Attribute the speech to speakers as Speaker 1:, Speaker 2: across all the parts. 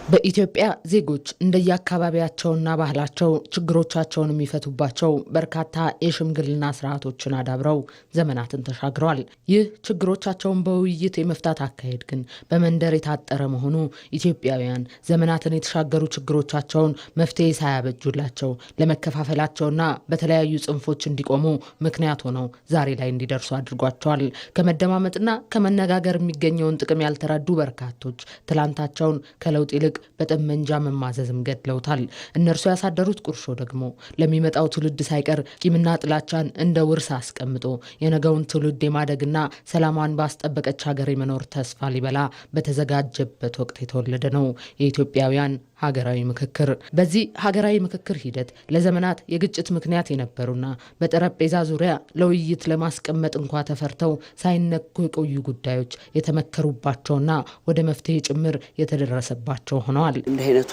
Speaker 1: በኢትዮጵያ ዜጎች እንደየአካባቢያቸውና ባህላቸው ችግሮቻቸውን የሚፈቱባቸው በርካታ የሽምግልና ስርዓቶችን አዳብረው ዘመናትን ተሻግረዋል። ይህ ችግሮቻቸውን በውይይት የመፍታት አካሄድ ግን በመንደር የታጠረ መሆኑ ኢትዮጵያውያን ዘመናትን የተሻገሩ ችግሮቻቸውን መፍትሄ ሳያበጁላቸው ለመከፋፈላቸውና በተለያዩ ጽንፎች እንዲቆሙ ምክንያት ሆነው ዛሬ ላይ እንዲደርሱ አድርጓቸዋል። ከመደማመጥና ከመነጋገር የሚገኘውን ጥቅም ያልተረዱ በርካቶች ትላንታቸውን ከለውጥ ይልቅ በጠመንጃ መማዘዝም ገድለውታል። እነርሱ ያሳደሩት ቁርሾ ደግሞ ለሚመጣው ትውልድ ሳይቀር ቂምና ጥላቻን እንደ ውርስ አስቀምጦ የነገውን ትውልድ የማደግና ሰላሟን ባስጠበቀች ሀገር የመኖር ተስፋ ሊበላ በተዘጋጀበት ወቅት የተወለደ ነው የኢትዮጵያውያን ሀገራዊ ምክክር። በዚህ ሀገራዊ ምክክር ሂደት ለዘመናት የግጭት ምክንያት የነበሩና በጠረጴዛ ዙሪያ ለውይይት ለማስቀመጥ እንኳ ተፈርተው ሳይነኩ የቆዩ ጉዳዮች የተመከሩባቸውና ወደ መፍትሄ ጭምር የተደረሰባቸው ሆነዋል።
Speaker 2: እንደ አይነቱ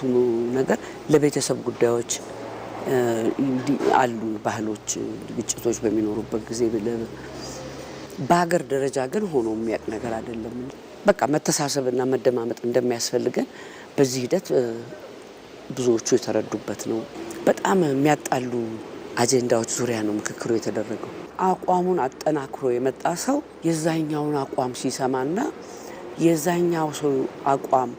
Speaker 2: ነገር ለቤተሰብ ጉዳዮች አሉ ባህሎች ግጭቶች በሚኖሩበት ጊዜ በሀገር ደረጃ ግን ሆኖ የሚያውቅ ነገር አይደለም። በቃ መተሳሰብና መደማመጥ እንደሚያስፈልገን በዚህ ሂደት ብዙዎቹ የተረዱበት ነው። በጣም የሚያጣሉ አጀንዳዎች ዙሪያ ነው ምክክሩ የተደረገው። አቋሙን አጠናክሮ የመጣ ሰው የዛኛውን አቋም ሲሰማና የዛኛው ሰው አቋም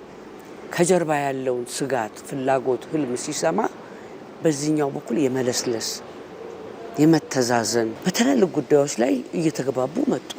Speaker 2: ከጀርባ ያለውን ስጋት፣ ፍላጎት፣ ህልም ሲሰማ በዚህኛው በኩል የመለስለስ የመተዛዘን በትልልቅ ጉዳዮች ላይ እየተግባቡ መጡ።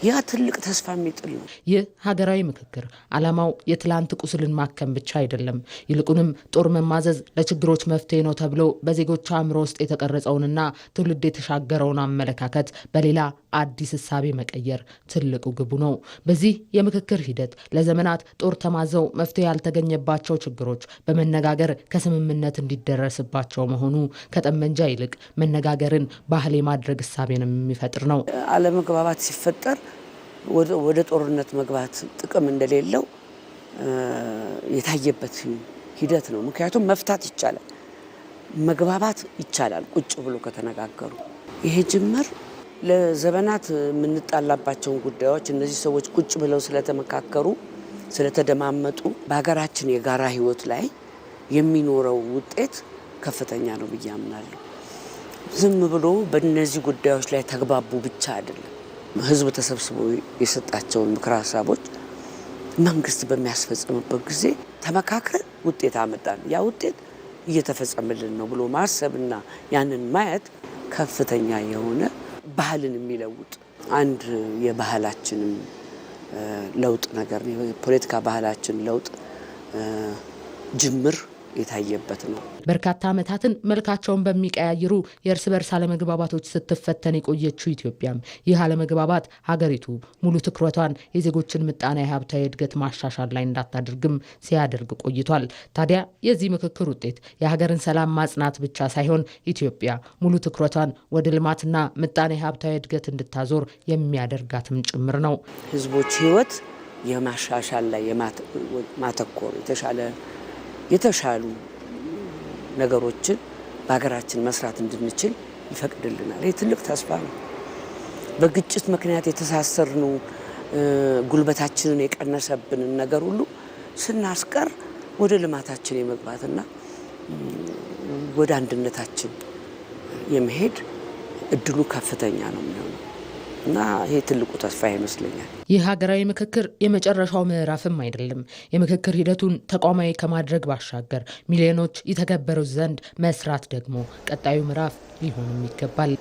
Speaker 2: ያ ትልቅ ተስፋ የሚጥል ነው።
Speaker 1: ይህ ሀገራዊ ምክክር ዓላማው የትላንት ቁስልን ማከም ብቻ አይደለም። ይልቁንም ጦር መማዘዝ ለችግሮች መፍትሄ ነው ተብሎ በዜጎች አእምሮ ውስጥ የተቀረጸውንና ትውልድ የተሻገረውን አመለካከት በሌላ አዲስ እሳቤ መቀየር ትልቁ ግቡ ነው። በዚህ የምክክር ሂደት ለዘመናት ጦር ተማዘው መፍትሄ ያልተገኘባቸው ችግሮች በመነጋገር ከስምምነት እንዲደረስባቸው መሆኑ ከጠመንጃ ይልቅ መነጋገርን ባህል የማድረግ እሳቤንም የሚፈጥር ነው።
Speaker 2: አለመግባባት ሲፈጠር ወደ ጦርነት መግባት ጥቅም እንደሌለው የታየበት ሂደት ነው። ምክንያቱም መፍታት ይቻላል፣ መግባባት ይቻላል ቁጭ ብሎ ከተነጋገሩ። ይሄ ጅምር ለዘመናት የምንጣላባቸውን ጉዳዮች እነዚህ ሰዎች ቁጭ ብለው ስለተመካከሩ ስለተደማመጡ በሀገራችን የጋራ ሕይወት ላይ የሚኖረው ውጤት ከፍተኛ ነው ብዬ አምናለሁ። ዝም ብሎ በእነዚህ ጉዳዮች ላይ ተግባቡ ብቻ አይደለም። ህዝብ ተሰብስቦ የሰጣቸውን ምክረ ሀሳቦች መንግስት በሚያስፈጽምበት ጊዜ ተመካክረን ውጤት አመጣን፣ ያ ውጤት እየተፈጸመልን ነው ብሎ ማሰብና ያንን ማየት ከፍተኛ የሆነ ባህልን የሚለውጥ አንድ የባህላችንም ለውጥ ነገር ነው። የፖለቲካ ባህላችን ለውጥ ጅምር የታየበት ነው።
Speaker 1: በርካታ ዓመታትን መልካቸውን በሚቀያይሩ የእርስ በርስ አለመግባባቶች ስትፈተን የቆየችው ኢትዮጵያም ይህ አለመግባባት ሀገሪቱ ሙሉ ትኩረቷን የዜጎችን ምጣኔ ሀብታዊ እድገት ማሻሻል ላይ እንዳታደርግም ሲያደርግ ቆይቷል። ታዲያ የዚህ ምክክር ውጤት የሀገርን ሰላም ማጽናት ብቻ ሳይሆን ኢትዮጵያ ሙሉ ትኩረቷን ወደ ልማትና ምጣኔ ሀብታዊ እድገት እንድታዞር የሚያደርጋትም ጭምር ነው።
Speaker 2: ህዝቦች ህይወት የማሻሻል ላይ ማተኮር የተሻሉ ነገሮችን በሀገራችን መስራት እንድንችል ይፈቅድልናል። ይህ ትልቅ ተስፋ ነው። በግጭት ምክንያት የተሳሰርነው ጉልበታችንን የቀነሰብንን ነገር ሁሉ ስናስቀር ወደ ልማታችን የመግባትና ወደ አንድነታችን የመሄድ እድሉ ከፍተኛ ነው የሚሆነው እና ይሄ ትልቁ ተስፋ ይመስለኛል።
Speaker 1: ይህ ሀገራዊ ምክክር የመጨረሻው ምዕራፍም አይደለም። የምክክር ሂደቱን ተቋማዊ ከማድረግ ባሻገር ሚሊዮኖች የተገበሩት ዘንድ መስራት ደግሞ ቀጣዩ ምዕራፍ ሊሆንም ይገባል።